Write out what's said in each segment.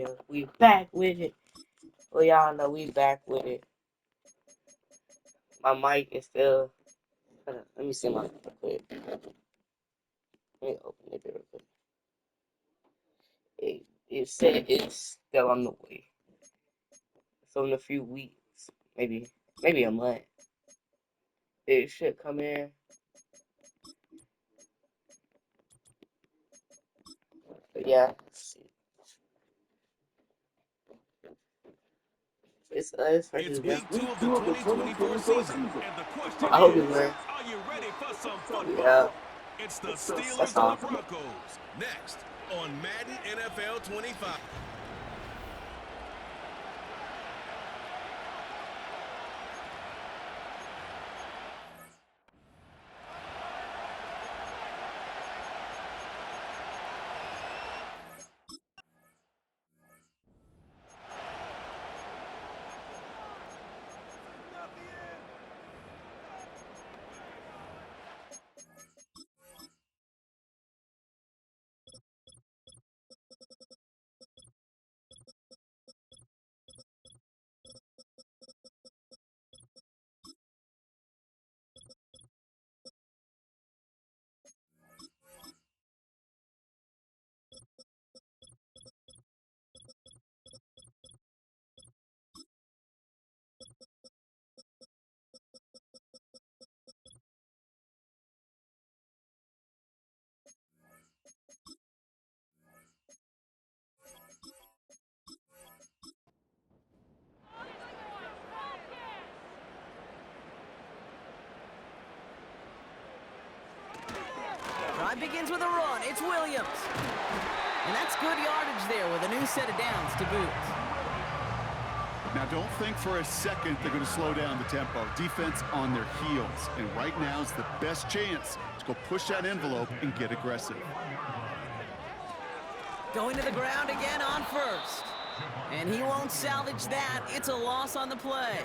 video. We back with it. Well, y'all know we back with it. My mic is still. Hold on, let me see my mic real quick. Let me open it real quick. It said it's still on the way. So in a few weeks, maybe a month, it should come in. But yeah, let's see. It's week 2 of the 2024 season, and the question I hope it is, works. are you ready for some football? Yeah. It's the That's Steelers all. and the Broncos, next on Madden NFL 25. Drive begins with a run. It's Williams. And that's good yardage there with a new set of downs to boot. Now, don't think for a second they're going to slow down the tempo. Defense on their heels. And right now is the best chance to go push that envelope and get aggressive. Going to the ground again on first. And he won't salvage that. It's a loss on the play.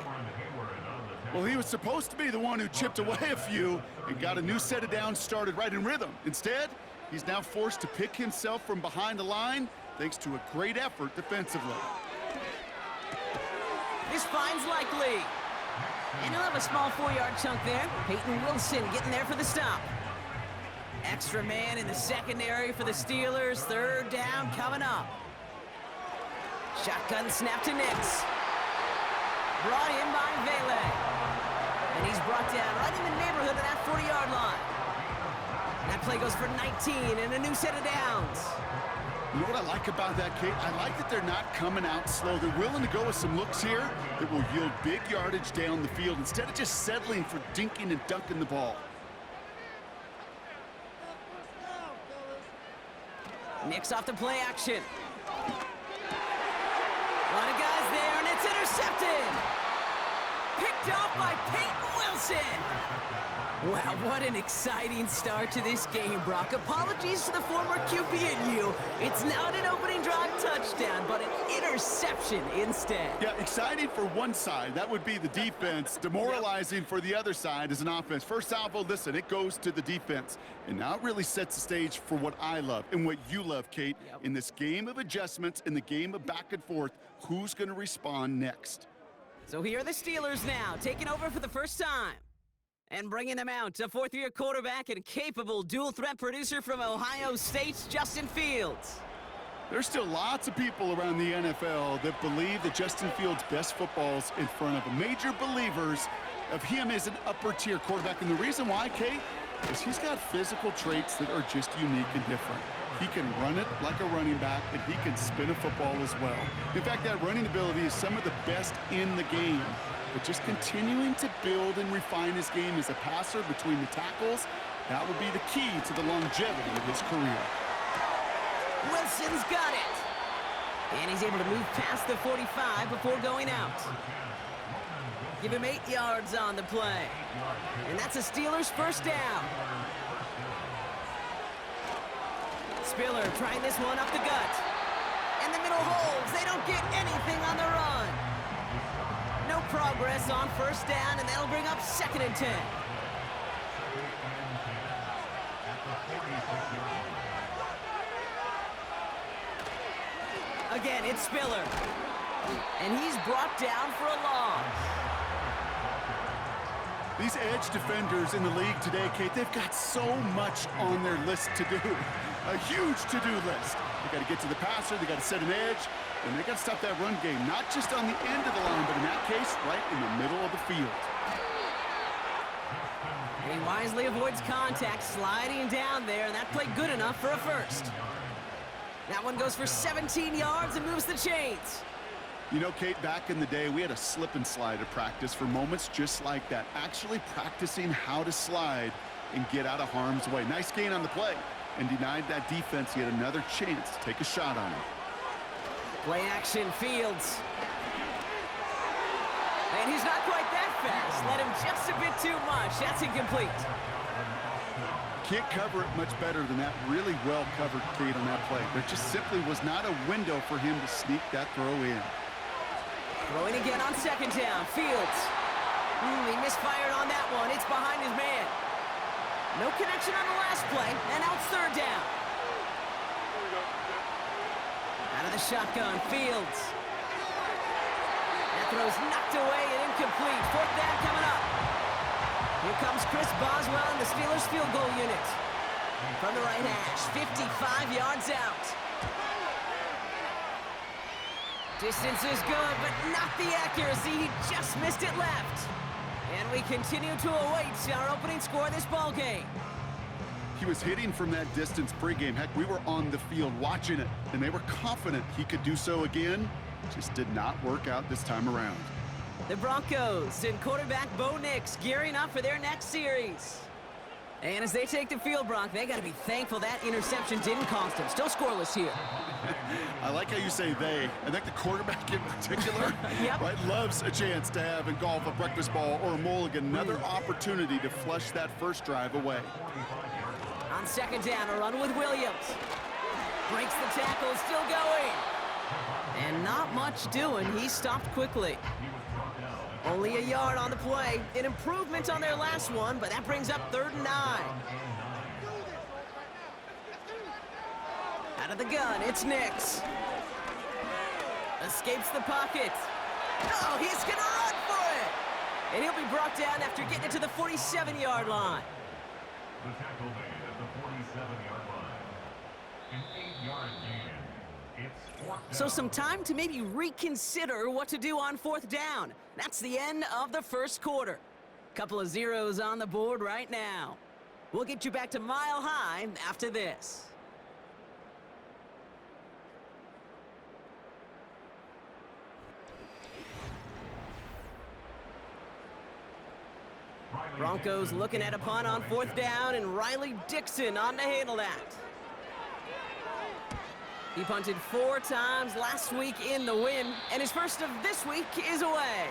Well, he was supposed to be the one who chipped away a few and got a new set of downs started right in rhythm. Instead, he's now forced to pick himself from behind the line thanks to a great effort defensively. This finds likely. And he'll have a small 4-yard chunk there. Peyton Wilson getting there for the stop. Extra man in the secondary for the Steelers. Third down coming up. Shotgun snap to Nix. Brought in by Vele. And he's brought down right in the neighborhood of that 40-yard line. That play goes for 19 and a new set of downs. You know what I like about that, Kate? I like that they're not coming out slow. They're willing to go with some looks here that will yield big yardage down the field instead of just settling for dinking and dunking the ball. Nix off the play action. A lot of guys there, and it's intercepted. Picked off by Peyton Wilson. Wow, what an exciting start to this game, Brock. Apologies to the former QB and you. It's not an opening drive touchdown, but an interception instead. Yeah, exciting for one side. That would be the defense. Demoralizing for the other side as an offense. First salvo, listen, it goes to the defense. And now it really sets the stage for what I love and what you love, Kate. In this game of adjustments, in the game of back and forth, who's going to respond next? So here are the Steelers now, taking over for the first time. And bringing them out, a fourth-year quarterback and capable dual-threat producer from Ohio State's Justin Fields. There's still lots of people around the NFL that believe that Justin Fields' best football's in front of major believers of him as an upper-tier quarterback. And the reason why, Kate, is he's got physical traits that are just unique and different. He can run it like a running back, and he can spin a football as well. In fact, that running ability is some of the best in the game. But just continuing to build and refine his game as a passer between the tackles, that will be the key to the longevity of his career. Wilson's got it. And he's able to move past the 45 before going out. Give him 8 yards on the play. And that's a Steelers first down. Spiller trying this one up the gut. And the middle holds. They don't get anything on the run. No progress on first down, and that'll bring up 2nd and 10. Again, it's Spiller. And he's brought down for a loss. These edge defenders in the league today, Kate, they've got so much on their list to do. A huge to-do list. They got to get to the passer, they got to set an edge, and they got to stop that run game, not just on the end of the line, but in that case, right in the middle of the field. And he wisely avoids contact, sliding down there, and that played good enough for a first. That one goes for 17 yards and moves the chains. You know, Kate, back in the day, we had a slip and slide at practice for moments just like that, actually practicing how to slide and get out of harm's way. Nice gain on the play, and denied that defense yet another chance to take a shot on him. Play action, Fields. And he's not quite that fast. Let him just a bit too much. That's incomplete. Can't cover it much better than that. Really well covered, Kate, on that play. There just simply was not a window for him to sneak that throw in. Throwing again on second down. Fields. He misfired on that one. It's behind his man. No connection on the last play, and now it's third down. Out of the shotgun, Fields. That throw's knocked away and incomplete. Fourth down coming up. Here comes Chris Boswell and the Steelers field goal unit. From the right hash, 55 yards out. Distance is good, but not the accuracy. He just missed it left. And we continue to await our opening score of this ball game. He was hitting from that distance pregame. Heck, we were on the field watching it, and they were confident he could do so again. Just did not work out this time around. The Broncos and quarterback Bo Nix gearing up for their next series. And as they take the field, Bronk, they got to be thankful that interception didn't cost them. Still scoreless here. I like how you say they. I think the quarterback in particular Yep. right, loves a chance to have in golf a breakfast ball or a mulligan, another opportunity to flush that first drive away. On second down, a run with Williams. Breaks the tackle, still going. And not much doing. He stopped quickly. Only a yard on the play. An improvement on their last one, but that brings up 3rd and 9. Out of the gun, it's Nix. Escapes the pocket. Oh, he's going to run for it. And he'll be brought down after getting it to the 47-yard line. The tackle made at the 47-yard line. An 8-yard gain. It's 4th down. So some time to maybe reconsider what to do on 4th down. That's the end of the first quarter. Couple of zeros on the board right now. We'll get you back to Mile High after this. Broncos looking at a punt on 4th down, and Riley Dixon on to handle that. He punted 4 times last week in the win, and his first of this week is away.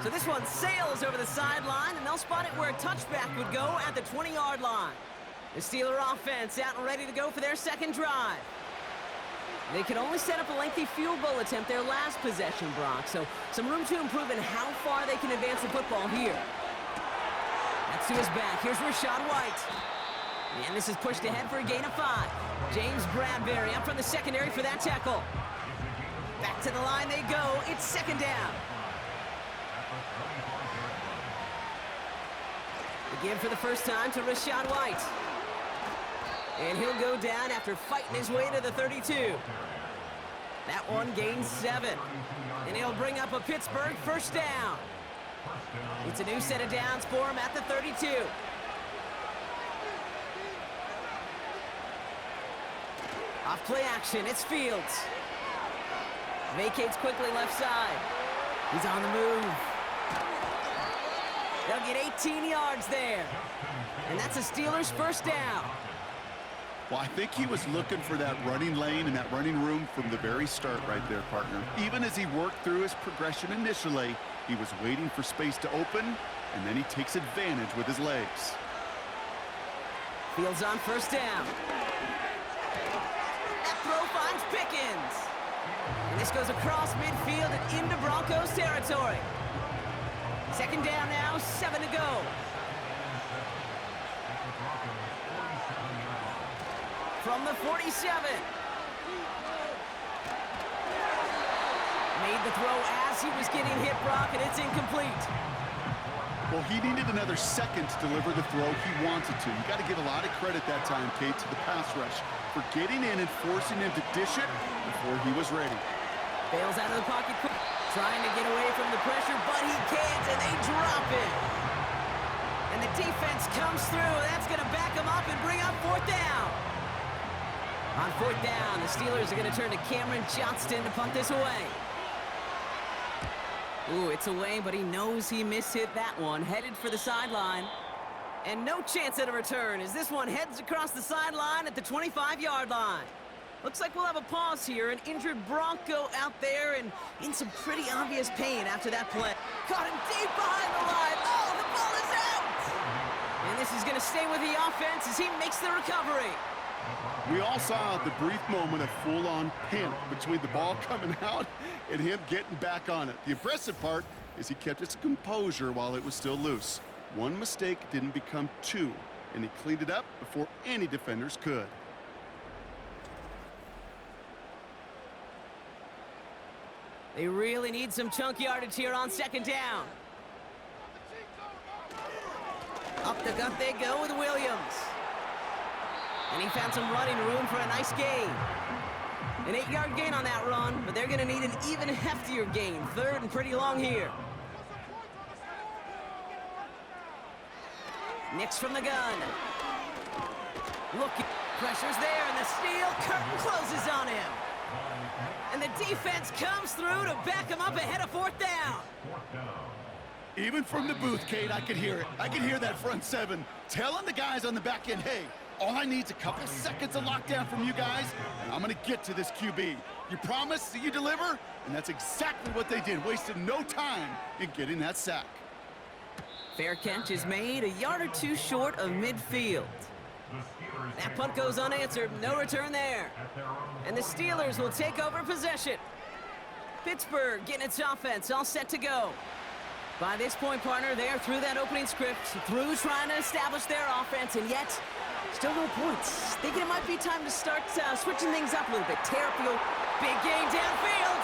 So this one sails over the sideline, and they'll spot it where a touchback would go at the 20-yard line. The Steeler offense out and ready to go for their second drive. They could only set up a lengthy field goal attempt their last possession, Brock, so some room to improve in how far they can advance the football here. That's to his back. Here's Rashad White. And this is pushed ahead for a gain of 5. James Bradbury up from the secondary for that tackle. Back to the line they go. It's second down. Again for the first time to Rashad White. And he'll go down after fighting his way to the 32. That one gains 7. And he'll bring up a Pittsburgh first down. It's a new set of downs for him at the 32. Off play action, it's Fields. Vacates quickly left side. He's on the move. They'll get 18 yards there. And that's a Steelers first down. Well, I think he was looking for that running lane and that running room from the very start right there, partner. Even as he worked through his progression initially, he was waiting for space to open, and then he takes advantage with his legs. Fields on first down. That throw finds Pickens. And this goes across midfield and into Broncos territory. Second down now, 7 to go. From the 47. tried the throw as he was getting hit, Brock, and it's incomplete. Well, he needed another second to deliver the throw he wanted to. You got to give a lot of credit that time, Kate, to the pass rush for getting in and forcing him to dish it before he was ready. Bails out of the pocket, trying to get away from the pressure, but he can't, and they drop it. And the defense comes through. That's going to back him up and bring up fourth down. On fourth down, the Steelers are going to turn to Cameron Johnston to punt this away. Ooh, it's away, but he knows he mishit that one. Headed for the sideline. And no chance at a return as this one heads across the sideline at the 25-yard line. Looks like we'll have a pause here. An injured Bronco out there and in some pretty obvious pain after that play. Caught him deep behind the line. Oh, the ball is out! And this is going to stay with the offense as he makes the recovery. We all saw the brief moment of full-on panic between the ball coming out and him getting back on it. The impressive part is he kept his composure while it was still loose. One mistake didn't become two, and he cleaned it up before any defenders could. They really need some chunk yardage here on second down. Up the gut they go with Williams. And he found some running room for a nice gain. An 8-yard gain on that run, but they're going to need an even heftier gain. Third and pretty long here. Nix from the gun. Look, pressure's there, and the steel curtain closes on him. And the defense comes through to back him up ahead of fourth down. Even from the booth, Kate, I could hear it. I could hear that front seven telling the guys on the back end, hey, all I need is a couple seconds of lockdown from you guys, and I'm going to get to this QB. You promise that you deliver? And that's exactly what they did. Wasted no time in getting that sack. Fair catch is made, a yard or two short of midfield. That punt goes unanswered. No return there. And the Steelers will take over possession. Pittsburgh getting its offense all set to go. By this point, partner, they are through that opening script, through trying to establish their offense, and yet still no points. Thinking it might be time to start switching things up a little bit. Tear up the old big game downfield.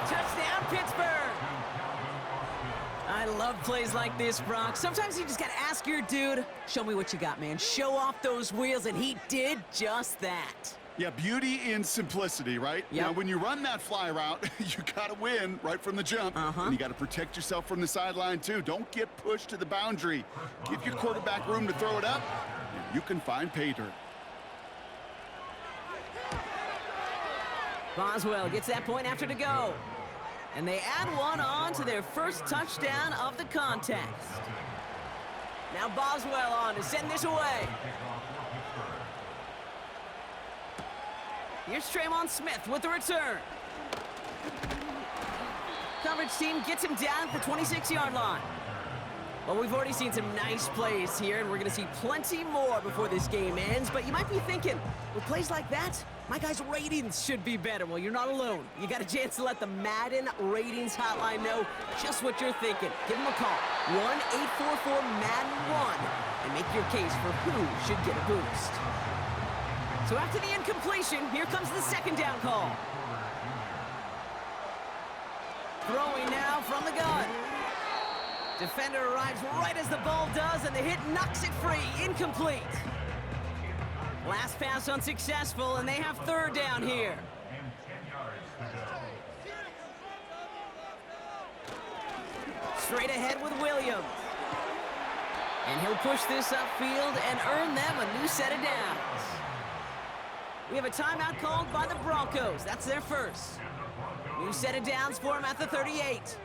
Touchdown, Pittsburgh. I love plays like this, Brock. Sometimes you just got to ask your dude, show me what you got, man. Show off those wheels, and he did just that. Yeah, beauty in simplicity, right? Yep. Now, when you run that fly route, you got to win right from the jump. And you got to protect yourself from the sideline, too. Don't get pushed to the boundary. Give your quarterback room to throw it up, and you can find pay dirt. Boswell gets that point after to go. And they add one on to their first touchdown of the contest. Now Boswell on to send this away. Here's Tremon Smith with the return. Coverage team gets him down at the 26-yard line. Well, we've already seen some nice plays here, and we're going to see plenty more before this game ends. But you might be thinking, with plays like that, my guys' ratings should be better. Well, you're not alone. You got a chance to let the Madden ratings hotline know just what you're thinking. Give them a call, 1-844-MADDEN-1, and make your case for who should get a boost. So after the incompletion, here comes the second down call. Throwing now from the gun. Defender arrives right as the ball does, and the hit knocks it free. Incomplete. Last pass unsuccessful, and they have third down here. Straight ahead with Williams. And he'll push this upfield and earn them a new set of downs. We have a timeout called by the Broncos. That's their first. New set of downs for him at the 38.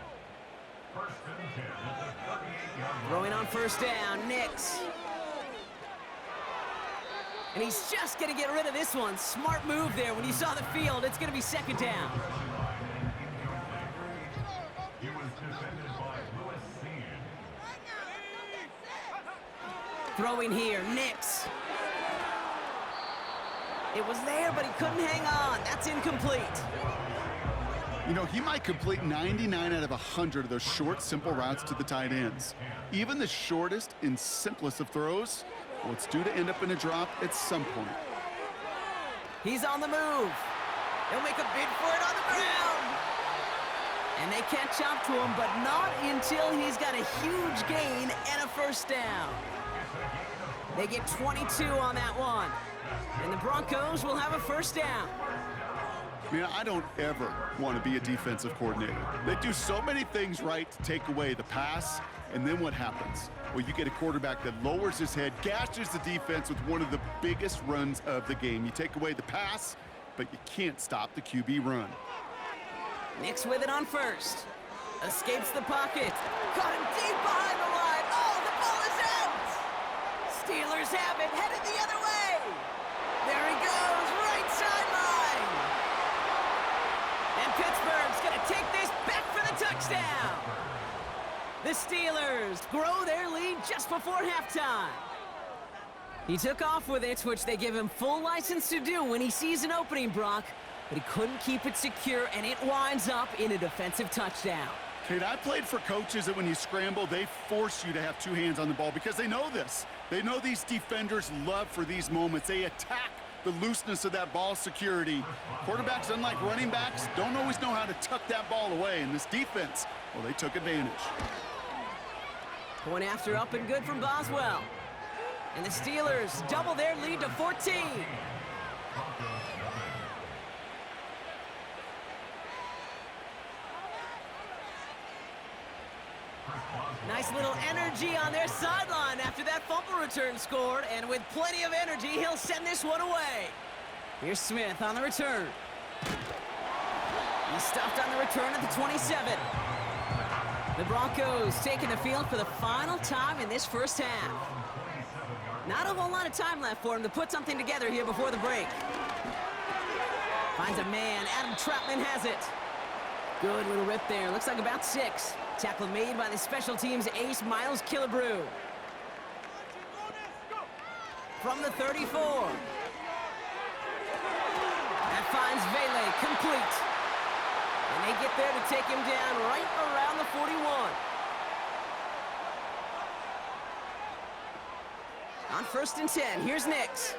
Throwing on first down, Nix. And he's just going to get rid of this one. Smart move there. When you saw the field, it's going to be second down. Throwing here, Nix. It was there, but he couldn't hang on. That's incomplete. You know, he might complete 99 out of 100 of those short, simple routes to the tight ends. Even the shortest and simplest of throws, well, it's due to end up in a drop at some point. He's on the move. He'll make a bid for it on the ground. They catch up to him, but not until he's got a huge gain and a first down. They get 22 on that one. And the Broncos will have a first down. Man, I don't ever want to be a defensive coordinator. They do so many things right to take away the pass, and then what happens? Well, you get a quarterback that lowers his head, gashes the defense with one of the biggest runs of the game. You take away the pass, but you can't stop the QB run. Nix with it on first. Escapes the pocket. Caught him deep behind the line. Oh, the ball is out! Steelers have it, headed the other way. There he goes, right sideline. And Pittsburgh's going to take this back for the touchdown. The Steelers grow their lead just before halftime. He took off with it, which they give him full license to do when he sees an opening, Brock, but he couldn't keep it secure, and it winds up in a defensive touchdown. Kate, I played for coaches that when you scramble, they force you to have two hands on the ball because they know this. They know these defenders love for these moments. They attack the looseness of that ball security. Quarterbacks, unlike running backs, don't always know how to tuck that ball away. And this defense, well, they took advantage. Point after up and good from Boswell. And the Steelers double their lead to 14. Nice little energy on their sideline after that fumble return scored, and with plenty of energy, he'll send this one away. Here's Smith on the return. He's stopped on the return at the 27. The Broncos taking the field for the final time in this first half. Not a whole lot of time left for him to put something together here before the break. Finds a man. Adam Troutman has it. Good little rip there. Looks like about 6. Tackle made by the special teams ace, Miles Killebrew. From the 34. That finds Vele complete. And they get there to take him down right around the 41. On 1st and 10, here's Nix.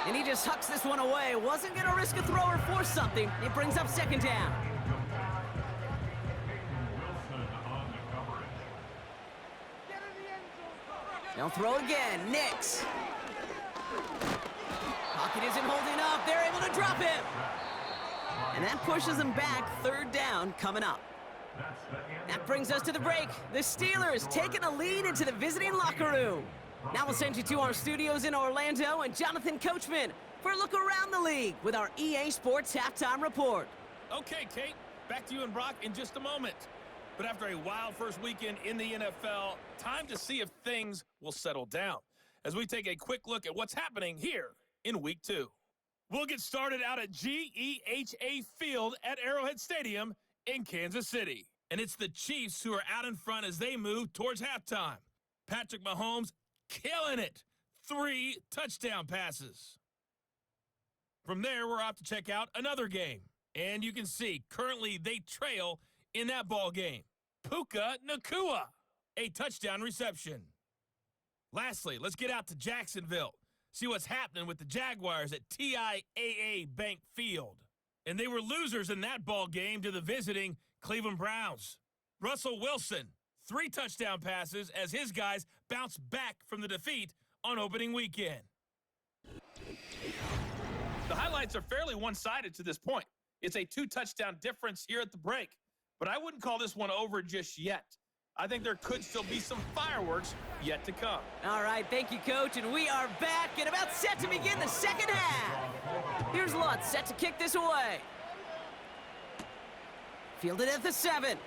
And he just hucks this one away. Wasn't going to risk a throw or force something. It brings up 2nd down. They'll throw again. Nix. Pocket isn't holding up. They're able to drop him. And that pushes them back. 3rd down coming up. That brings us to the break. The Steelers taking a lead into the visiting locker room. Now we'll send you to our studios in Orlando and Jonathan Coachman for a look around the league with our EA Sports Halftime Report. Okay, Kate, back to you and Brock in just a moment. But after a wild first weekend in the NFL, time to see if things will settle down as we take a quick look at what's happening here in Week 2. We'll get started out at GEHA Field at Arrowhead Stadium in Kansas City. And it's the Chiefs who are out in front as they move towards halftime. Patrick Mahomes killing it. 3 touchdown passes. From there, we're off to check out another game. And you can see, currently they trail in that ball game. Puka Nacua, a touchdown reception. Lastly, let's get out to Jacksonville. See what's happening with the Jaguars at TIAA Bank Field. And they were losers in that ball game to the visiting Cleveland Browns. Russell Wilson, 3 touchdown passes as his guys bounce back from the defeat on opening weekend. The highlights are fairly one-sided to this point. It's a 2-touchdown difference here at the break. But I wouldn't call this one over just yet. I think there could still be some fireworks yet to come. All right, thank you, Coach, and we are back and about set to begin the second half. Here's Lutz set to kick this away. Fielded at the 7.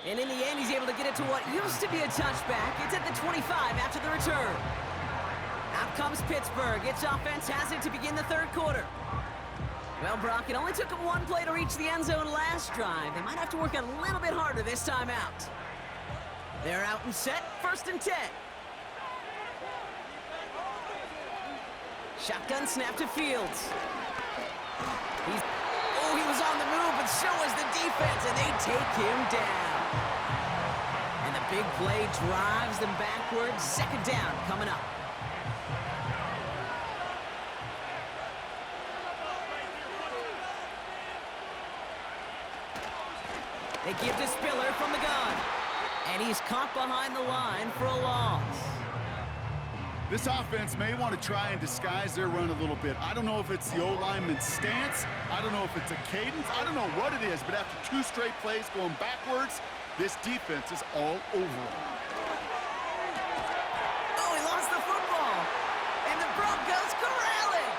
And in the end, he's able to get it to what used to be a touchback. It's at the 25 after the return. Out comes Pittsburgh. Its offense has it to begin the 3rd quarter. Well, Brock, it only took them 1 play to reach the end zone last drive. They might have to work a little bit harder this time out. They're out and set, 1st and 10. Shotgun snap to Fields. He was on the move, but so was the defense, and they take him down. And the big play drives them backwards. 2nd down coming up. They give to Spiller from the gun. And he's caught behind the line for a loss. This offense may want to try and disguise their run a little bit. I don't know if it's the O-lineman's stance. I don't know if it's a cadence. I don't know what it is, but after 2 straight plays going backwards, this defense is all over them. Oh, he lost the football. And the Broncos corral it.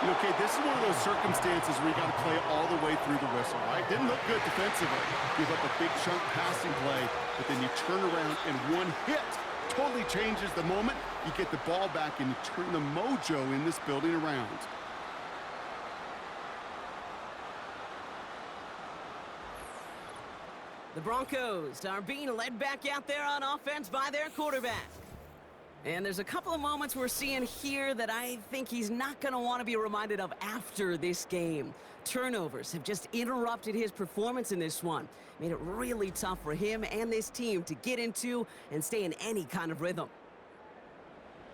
Okay, this is one of those circumstances where you got to play it all the way through the whistle, right? Didn't look good defensively. Give up a big chunk passing play, but then you turn around and one hit totally changes the moment. You get the ball back and you turn the mojo in this building around. The Broncos are being led back out there on offense by their quarterback. And there's a couple of moments we're seeing here that I think he's not going to want to be reminded of after this game. Turnovers have just interrupted his performance in this one. Made it really tough for him and this team to get into and stay in any kind of rhythm.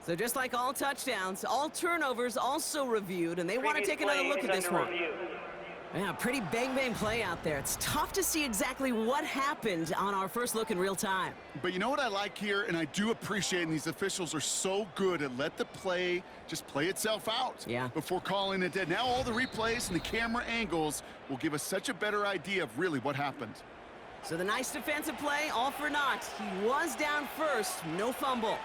So just like all touchdowns, all turnovers also reviewed, and they want to take another look at this one. Yeah, pretty bang-bang play out there. It's tough to see exactly what happened on our first look in real time. But you know what I like here, and I do appreciate, and these officials are so good at let the play just play itself out before calling it dead. Now all the replays and the camera angles will give us such a better idea of really what happened. So the nice defensive play, all for naught. He was down first, no fumble.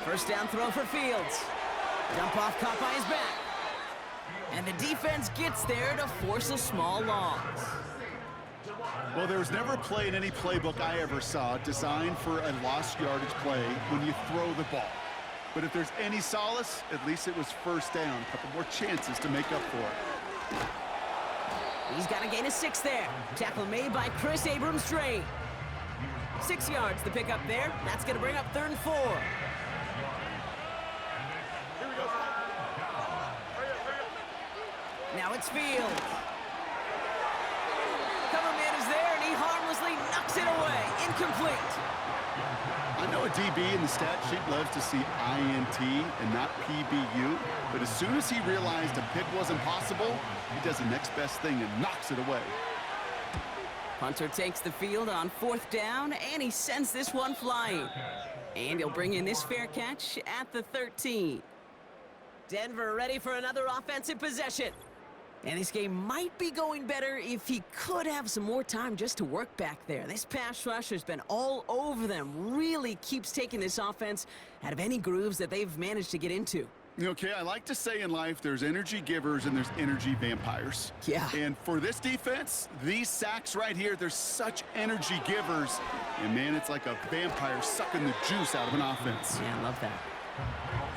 First down throw for Fields. Dump off caught by his back. And the defense gets there to force a small loss. Well, there was never a play in any playbook I ever saw designed for a lost yardage play when you throw the ball. But if there's any solace, at least it was first down. A couple more chances to make up for it. He's got a gain of 6 there. Tackle made by Chris Abrams-Drain. 6 yards the pick up there. That's going to bring up 3rd and 4. Now it's Fields. Cover man is there, and he harmlessly knocks it away. Incomplete. I know a DB in the stat sheet loves to see INT and not PBU, but as soon as he realized a pick wasn't possible, he does the next best thing and knocks it away. Punter takes the field on 4th down, and he sends this one flying. And he'll bring in this fair catch at the 13. Denver ready for another offensive possession. And this game might be going better if he could have some more time just to work back there. This pass rush has been all over them. Really keeps taking this offense out of any grooves that they've managed to get into. Okay, I like to say in life there's energy givers and there's energy vampires. Yeah. And for this defense, these sacks right here, they're such energy givers. And man, it's like a vampire sucking the juice out of an offense. Yeah, I love that.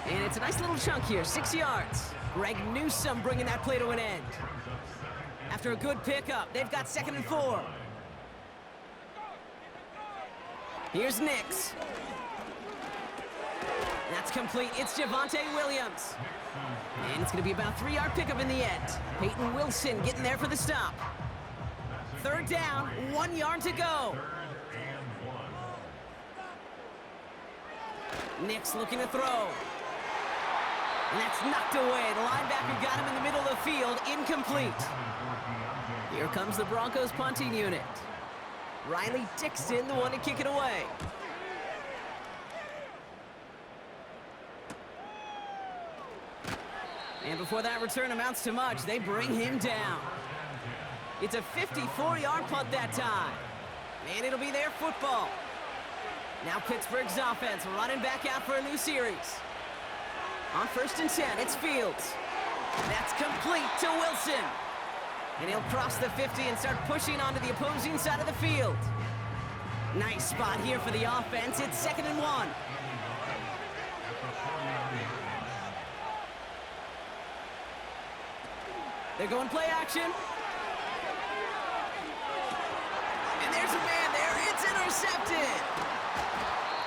And it's a nice little chunk here, 6 yards. Greg Newsome bringing that play to an end. After a good pickup, they've got 2nd and 4. Here's Nix. That's complete. It's Javonte Williams. And it's going to be about a 3-yard pickup in the end. Peyton Wilson getting there for the stop. 3rd down, 1 yard to go. Nix looking to throw. And that's knocked away. The linebacker got him in the middle of the field. Incomplete. Here comes the Broncos punting unit. Riley Dixon, the one to kick it away. And before that return amounts to much, they bring him down. It's a 54-yard punt that time. And it'll be their football. Now Pittsburgh's offense running back out for a new series. On 1st and 10, it's Fields. That's complete to Wilson. And he'll cross the 50 and start pushing onto the opposing side of the field. Nice spot here for the offense. It's 2nd and 1. They're going play action. And there's a man there. It's intercepted.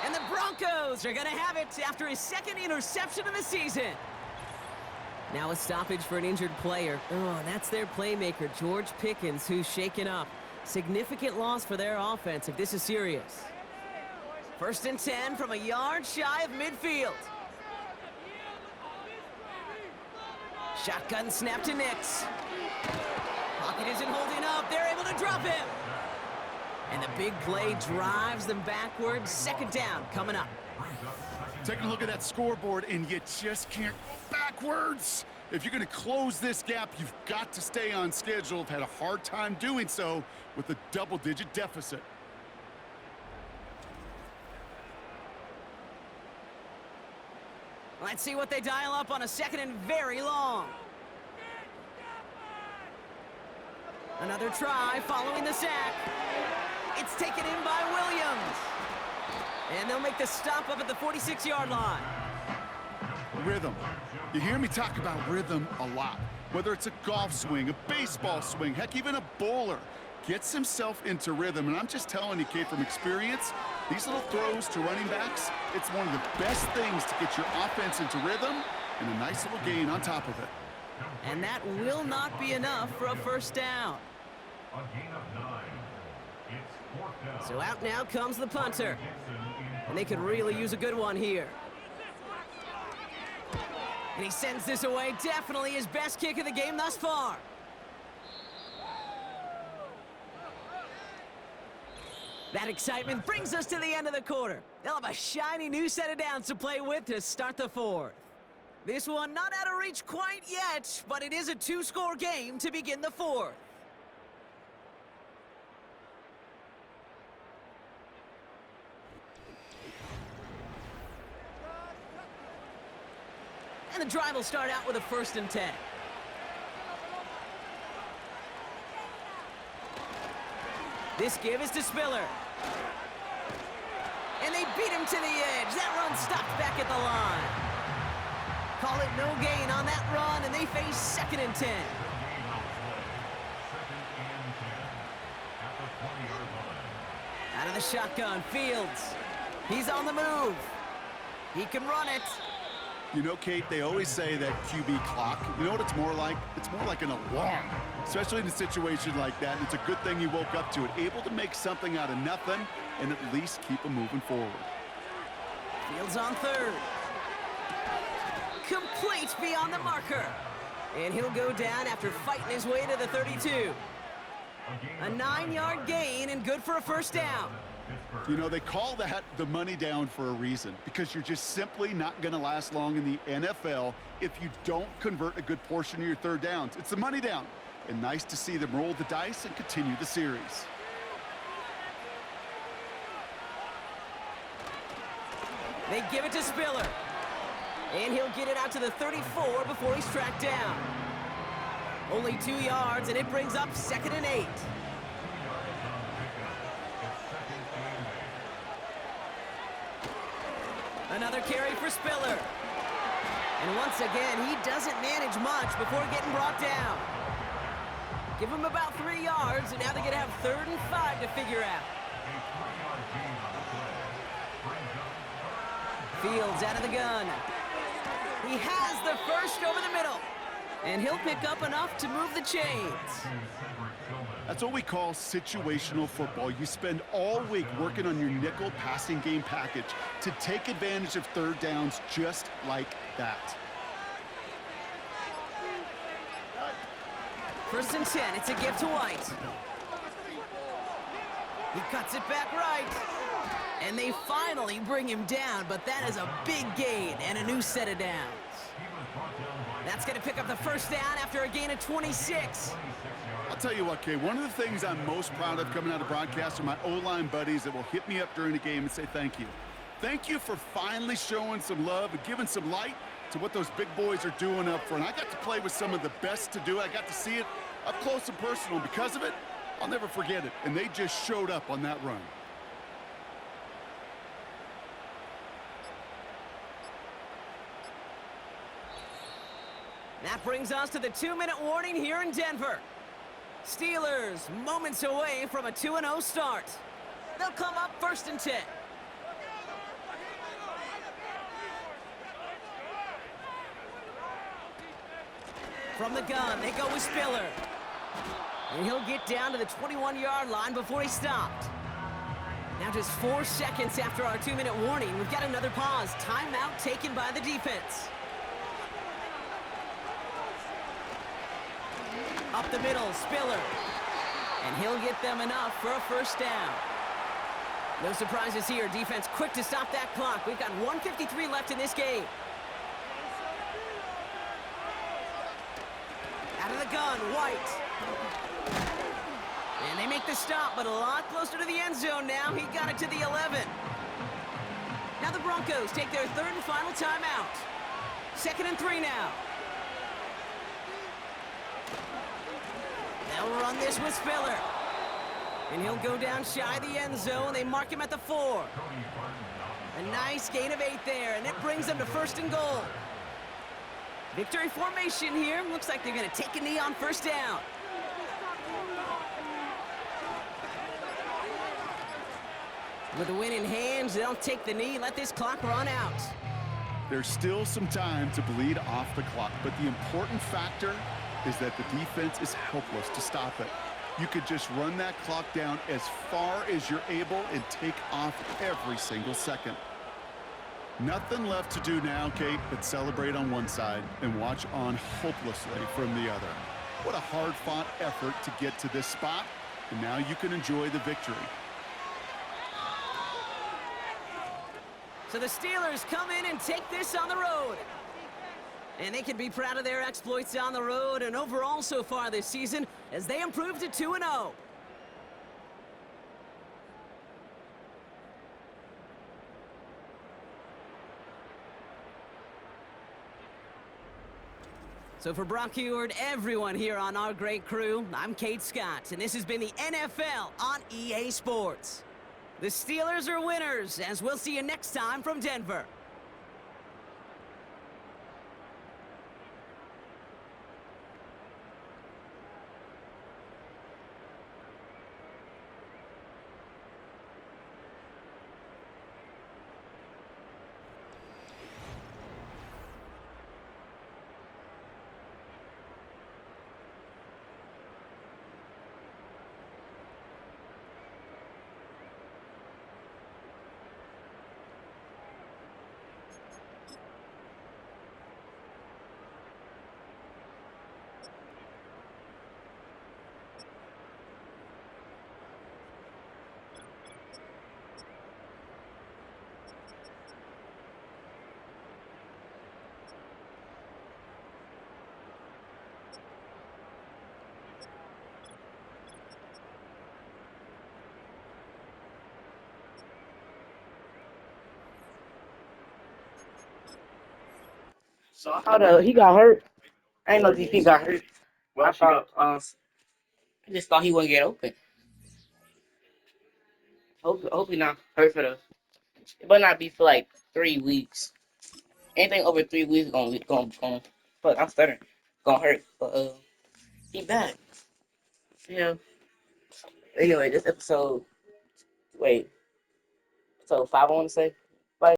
And the Broncos are going to have it after his 2nd interception of the season. Now a stoppage for an injured player. Oh, that's their playmaker, George Pickens, who's shaken up. Significant loss for their offense if this is serious. 1st and 10 from a yard shy of midfield. Shotgun snap to Nix. Speed isn't holding up. They're able to drop him. And the big play drives them backwards. Second down coming up. Taking a look at that scoreboard, and you just can't go backwards. If you're going to close this gap, you've got to stay on schedule. I've had a hard time doing so with a double-digit deficit. Let's see what they dial up on a second and very long. Another try following the sack. It's taken in by Williams. And they'll make the stop up at the 46-yard line. Rhythm. You hear me talk about rhythm a lot. Whether it's a golf swing, a baseball swing, heck, even a bowler gets himself into rhythm. And I'm just telling you, Kate, from experience, these little throws to running backs, it's one of the best things to get your offense into rhythm and a nice little gain on top of it. And that will not be enough for a first down. A gain of 9. It's 4th down. So out now comes the punter. And they could really use a good one here. And he sends this away. Definitely his best kick of the game thus far. That excitement brings us to the end of the quarter. They'll have a shiny new set of downs to play with to start the fourth. This one not out of reach quite yet, but it is a two-score game to begin the fourth. And the drive will start out with a 1st and 10. This give is to Spiller. And they beat him to the edge. That run stopped back at the line. Call it no gain on that run, and they face 2nd and 10. Out of the shotgun, Fields. He's on the move. He can run it. You know, Kate, they always say that QB clock, you know what it's more like? It's more like an alarm, especially in a situation like that. And it's a good thing you woke up to it, able to make something out of nothing and at least keep them moving forward. Fields on 3rd. Complete beyond the marker. And he'll go down after fighting his way to the 32. A 9-yard gain and good for a first down. You know, they call that the money down for a reason, because you're just simply not going to last long in the NFL if you don't convert a good portion of your third downs. It's the money down. And nice to see them roll the dice and continue the series. They give it to Spiller. And he'll get it out to the 34 before he's tracked down. Only 2 yards, and it brings up 2nd and 8. Another carry for Spiller. And once again, he doesn't manage much before getting brought down. Give him about 3 yards, and now they're going to have 3rd and 5 to figure out. Fields out of the gun. He has the first over the middle. And he'll pick up enough to move the chains. That's what we call situational football. You spend all week working on your nickel passing game package to take advantage of third downs just like that. 1st and 10, it's a give to White. He cuts it back right. And they finally bring him down, but that is a big gain and a new set of downs. That's going to pick up the first down after a gain of 26. I'll tell you what, Kay, one of the things I'm most proud of coming out of broadcast are my O-line buddies that will hit me up during the game and say thank you. Thank you for finally showing some love and giving some light to what those big boys are doing up front. I got to play with some of the best to do it. I got to see it up close and personal. Because of it, I'll never forget it. And they just showed up on that run. That brings us to the 2-minute warning here in Denver. Steelers moments away from a 2-0 start. They'll come up 1st and 10. From the gun, they go with Spiller. And he'll get down to the 21-yard line before he stopped. Now just 4 seconds after our 2-minute warning, we've got another pause. Timeout taken by the defense. Up the middle, Spiller. And he'll get them enough for a first down. No surprises here. Defense quick to stop that clock. We've got 1:53 left in this game. Out of the gun, White. And they make the stop, but a lot closer to the end zone now. He got it to the 11. Now the Broncos take their third and final timeout. 2nd and 3 now. They'll run this with Spiller. And he'll go down shy of the end zone. They mark him at the 4. A nice gain of 8 there, and it brings them to 1st and goal. Victory formation here. Looks like they're going to take a knee on first down. With the win in hands, they'll take the knee, let this clock run out. There's still some time to bleed off the clock, but the important factor is that the defense is helpless to stop it. You could just run that clock down as far as you're able and take off every single second. Nothing left to do now, Kate, but celebrate on one side and watch on hopelessly from the other. What a hard-fought effort to get to this spot, and now you can enjoy the victory. So the Steelers come in and take this on the road. And they can be proud of their exploits on the road and overall so far this season as they improve to 2-0. So for Brock Heward, everyone here on our great crew, I'm Kate Scott, and this has been the NFL on EA Sports. The Steelers are winners, as we'll see you next time from Denver. So how he got hurt? I didn't know DP got hurt. I thought I just thought he wouldn't get open. Hope he not hurt for the. It better not be for like 3 weeks. Anything over 3 weeks gonna fuck. I'm stuttering. Gonna hurt. But he back. Yeah. Anyway, this episode. Wait. So 5 I want to say.